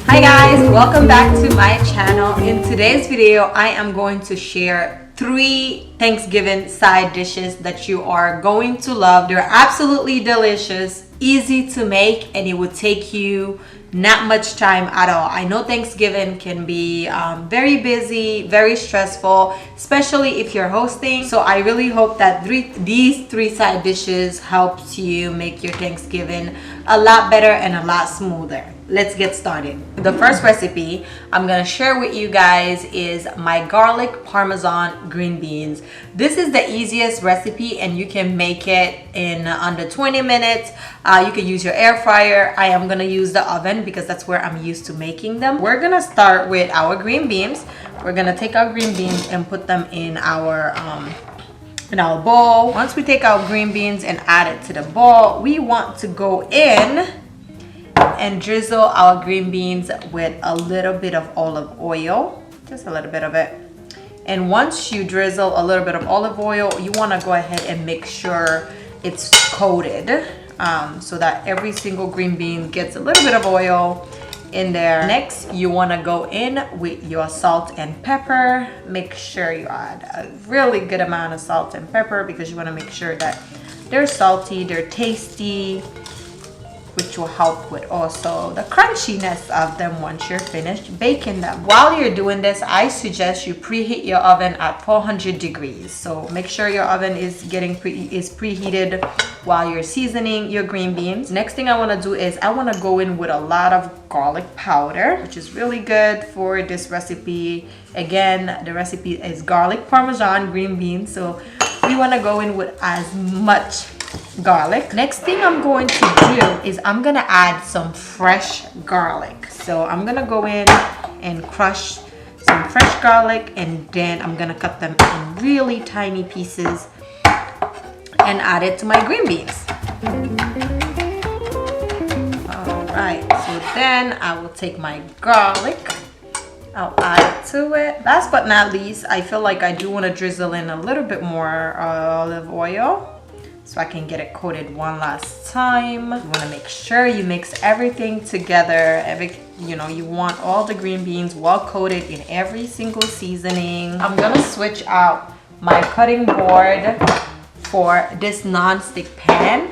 Hi guys, welcome back to my channel. In today's video, I am going to share 3 Thanksgiving side dishes that you are going to love. They're absolutely delicious, easy to make, and it would take you not much time at all. I know Thanksgiving can be very busy, very stressful, especially if you're hosting. So I really hope that these 3 side dishes helps you make your Thanksgiving a lot better and a lot smoother. Let's get started. The first recipe I'm gonna share with you guys is my garlic parmesan green beans. This is the easiest recipe and you can make it in under 20 minutes. You can use your air fryer. I am gonna use the oven because that's where I'm used to making them. We're gonna start with our green beans. We're gonna take our green beans and put them in our bowl. Once we take our green beans and add it to the bowl, we want to go in and drizzle our green beans with a little bit of olive oil, just a little bit of it. And once you drizzle a little bit of olive oil, you want to go ahead and make sure it's coated so that every single green bean gets a little bit of oil in there. Next, you want to go in with your salt and pepper. Make sure you add a really good amount of salt and pepper because you want to make sure that they're salty, they're tasty, which will help with also the crunchiness of them once you're finished baking them. While you're doing this, I suggest you preheat your oven at 400 degrees. So make sure your oven is preheated while you're seasoning your green beans. Next thing I want to do is I want to go in with a lot of garlic powder, which is really good for this recipe. Again, the recipe is garlic parmesan green beans, so we want to go in with as much garlic. Next thing I'm going to do is I'm gonna add some fresh garlic. So I'm gonna go in and crush some fresh garlic, and then I'm gonna cut them in really tiny pieces and add it to my green beans. Alright, so then I will take my garlic, I'll add it to it. Last but not least, I feel like I do want to drizzle in a little bit more olive oil so I can get it coated one last time. You want to make sure you mix everything together. You want all the green beans well coated in every single seasoning. I'm gonna switch out my cutting board for this non-stick pan.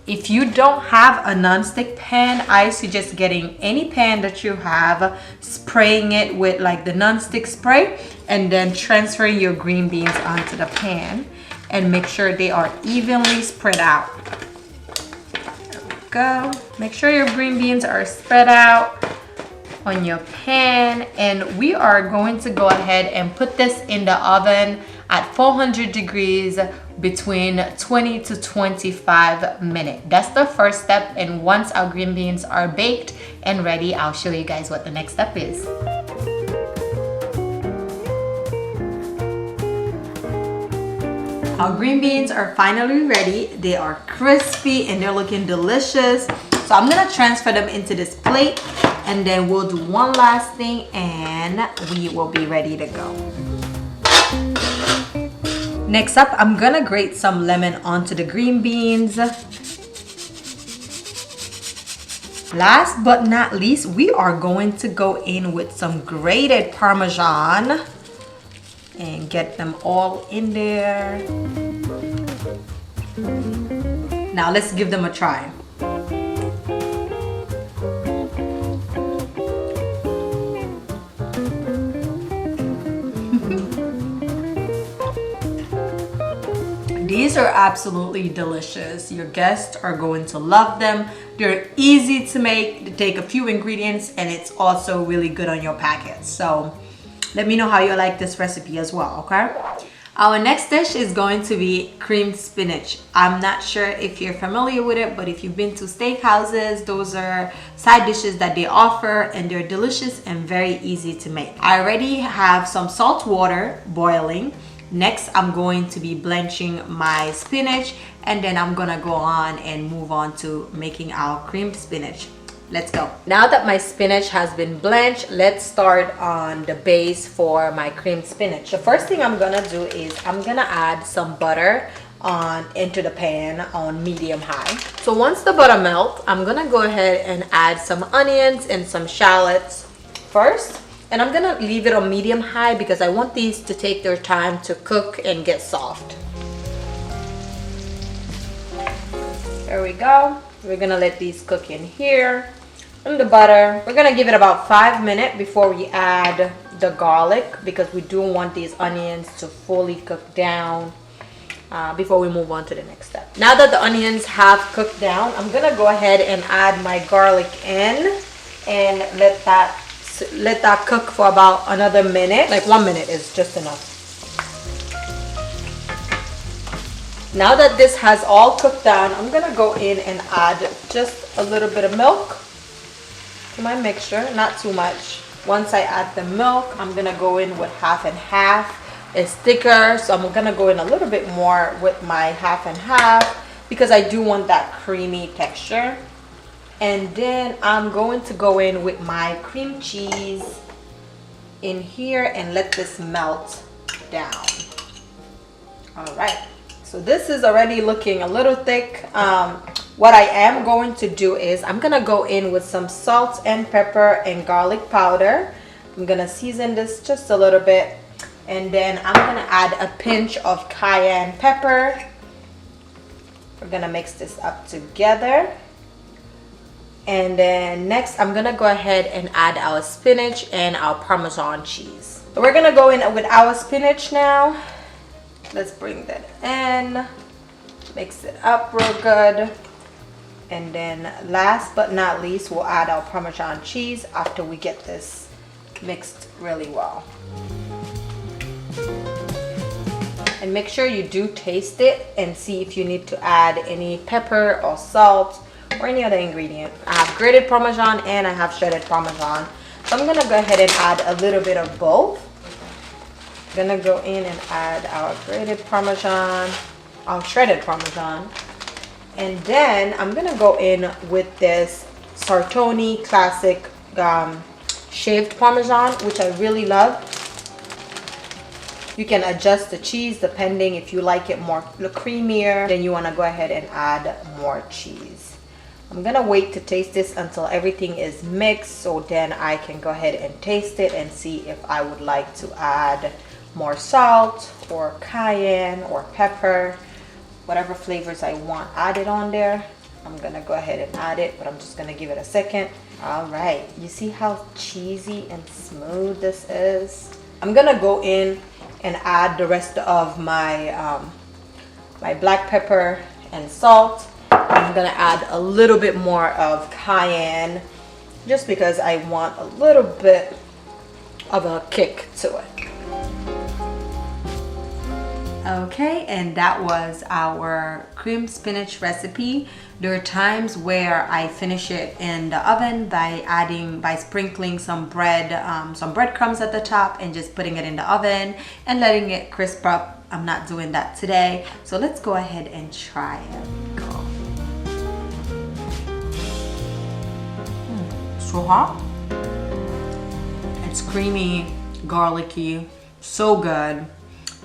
If you don't have a non-stick pan, I suggest getting any pan that you have, spraying it with like the non-stick spray, and then transferring your green beans onto the pan. And make sure they are evenly spread out. There we go. Make sure your green beans are spread out on your pan. And we are going to go ahead and put this in the oven at 400 degrees between 20 to 25 minutes. That's the first step. And once our green beans are baked and ready, I'll show you guys what the next step is. Our green beans are finally ready. They are crispy and they're looking delicious. So I'm gonna transfer them into this plate, and then we'll do one last thing and we will be ready to go. Next up, I'm gonna grate some lemon onto the green beans. Last but not least, we are going to go in with some grated parmesan and get them all in there. Now let's give them a try. These are absolutely delicious. Your guests are going to love them. They're easy to make. They take a few ingredients and it's also really good on your packets. So let me know how you like this recipe as well, okay? Our next dish is going to be creamed spinach. I'm not sure if you're familiar with it, but if you've been to steakhouses, those are side dishes that they offer and they're delicious and very easy to make. I already have some salt water boiling. Next, I'm going to be blanching my spinach, and then I'm gonna go on and move on to making our creamed spinach. Let's go. Now that my spinach has been blanched, let's start on the base for my creamed spinach. The first thing I'm gonna do is I'm gonna add some butter into the pan on medium high. So once the butter melts, I'm gonna go ahead and add some onions and some shallots first. And I'm gonna leave it on medium high because I want these to take their time to cook and get soft. There we go. We're gonna let these cook in here. And the butter, we're gonna give it about 5 minutes before we add the garlic because we do want these onions to fully cook down before we move on to the next step. Now that the onions have cooked down, I'm gonna go ahead and add my garlic in and let that cook for about another minute. Like 1 minute is just enough. Now that this has all cooked down, I'm gonna go in and add just a little bit of milk to my mixture, not too much. Once I add the milk, I'm gonna go in with half and half. It's thicker, so I'm gonna go in a little bit more with my half and half because I do want that creamy texture. And then I'm going to go in with my cream cheese in here and let this melt down. All right, so this is already looking a little thick. What I am going to do is I'm gonna go in with some salt and pepper and garlic powder. I'm gonna season this just a little bit, and then I'm gonna add a pinch of cayenne pepper. We're gonna mix this up together. And then next I'm gonna go ahead and add our spinach and our Parmesan cheese. So we're gonna go in with our spinach now. Let's bring that in, mix it up real good. And then last but not least, we'll add our Parmesan cheese after we get this mixed really well. And make sure you do taste it and see if you need to add any pepper or salt or any other ingredient. I have grated Parmesan and I have shredded Parmesan. So I'm gonna go ahead and add a little bit of both. I'm gonna go in and add our grated Parmesan, our shredded Parmesan. And then I'm gonna go in with this Sartoni classic shaved Parmesan, which I really love. You can adjust the cheese depending if you like it more creamier, then you wanna go ahead and add more cheese. I'm gonna wait to taste this until everything is mixed, so then I can go ahead and taste it and see if I would like to add more salt or cayenne or pepper, whatever flavors I want added on there. I'm gonna go ahead and add it, but I'm just gonna give it a second. All right, you see how cheesy and smooth this is? I'm gonna go in and add the rest of my my black pepper and salt. I'm gonna add a little bit more of cayenne just because I want a little bit of a kick to it. Okay, and that was our cream spinach recipe. There are times where I finish it in the oven by sprinkling some breadcrumbs at the top and just putting it in the oven and letting it crisp up. I'm not doing that today, so let's go ahead and try it. Go. So hot. It's creamy, garlicky, so good.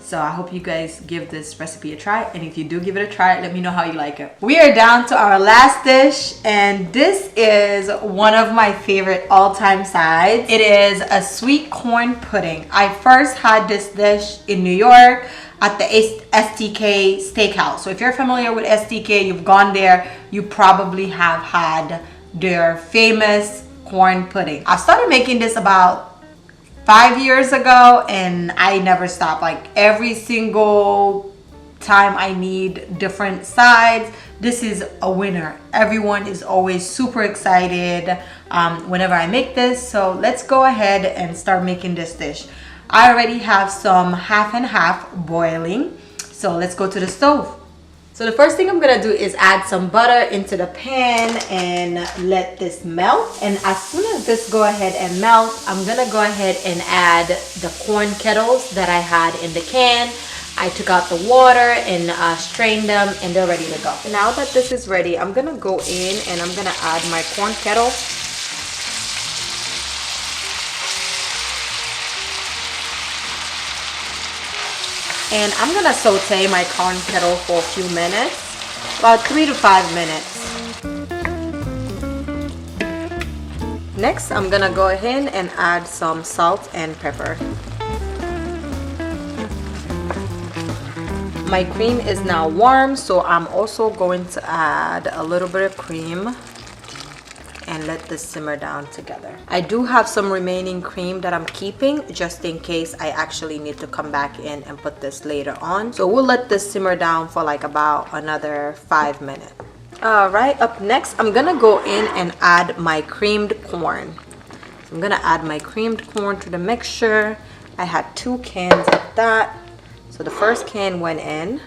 So I hope you guys give this recipe a try, and if you do give it a try, let me know how you like it. We are down to our last dish, and this is one of my favorite all-time sides. It is a sweet corn pudding. I first had this dish in New York at the STK Steakhouse. So if you're familiar with STK, you've gone there, you probably have had their famous corn pudding. I started making this about 5 years ago and I never stopped. Like every single time I need different sides, this is a winner. Everyone is always super excited whenever I make this. So let's go ahead and start making this dish. I already have some half and half boiling, so let's go to the stove. So the first thing I'm gonna do is add some butter into the pan and let this melt. And as soon as this go ahead and melt, I'm gonna go ahead and add the corn kettles that I had in the can. I took out the water and strained them, and they're ready to go. Now that this is ready, I'm gonna go in and I'm gonna add my corn kettle. And I'm gonna saute my corn kettle for a few minutes, about 3 to 5 minutes. Next, I'm gonna go ahead and add some salt and pepper. My cream is now warm, so I'm also going to add a little bit of cream and let this simmer down together. I do have some remaining cream that I'm keeping just in case I actually need to come back in and put this later on. So we'll let this simmer down for like about another 5 minutes. All right, up next, I'm gonna go in and add my creamed corn. So I'm gonna add my creamed corn to the mixture. I had 2 cans of that. So the first can went in.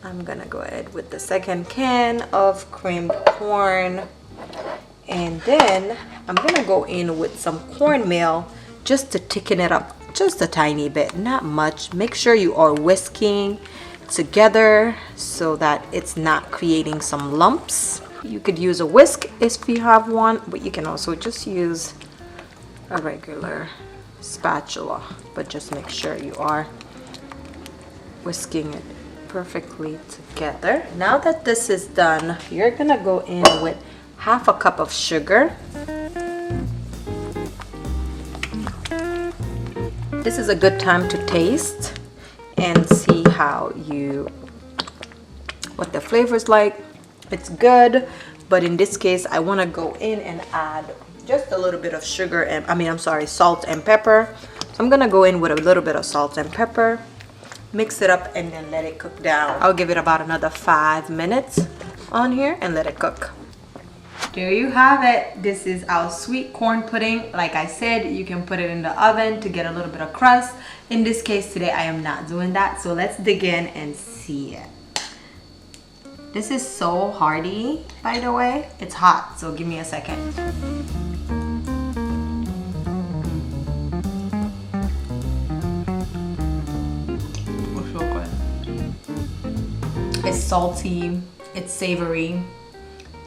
I'm gonna go ahead with the second can of creamed corn. And then I'm gonna go in with some cornmeal just to thicken it up just a tiny bit, not much. Make sure you are whisking together so that it's not creating some lumps. You could use a whisk if you have one, but you can also just use a regular spatula, but just make sure you are whisking it perfectly together. Now that this is done, you're gonna go in with half a cup of sugar. This is a good time to taste and see what the flavor is like. It's good, but in this case I want to go in and add just a little bit of sugar and salt and pepper. So I'm gonna go in with a little bit of salt and pepper, mix it up, and then let it cook down. I'll give it about another 5 minutes on here and let it cook. There you have it. This is our sweet corn pudding. Like I said, you can put it in the oven to get a little bit of crust. In this case today, I am not doing that. So let's dig in and see it. This is so hearty, by the way. It's hot, so give me a second. It's so good. It's salty, it's savory.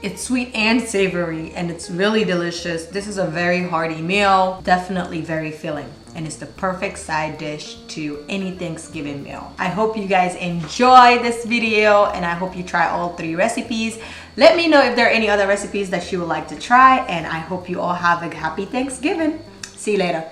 It's sweet and savory, and it's really delicious. This is a very hearty meal, definitely very filling, and it's the perfect side dish to any Thanksgiving meal. I hope you guys enjoy this video, and I hope you try all 3 recipes. Let me know if there are any other recipes that you would like to try, and I hope you all have a happy Thanksgiving. See you later.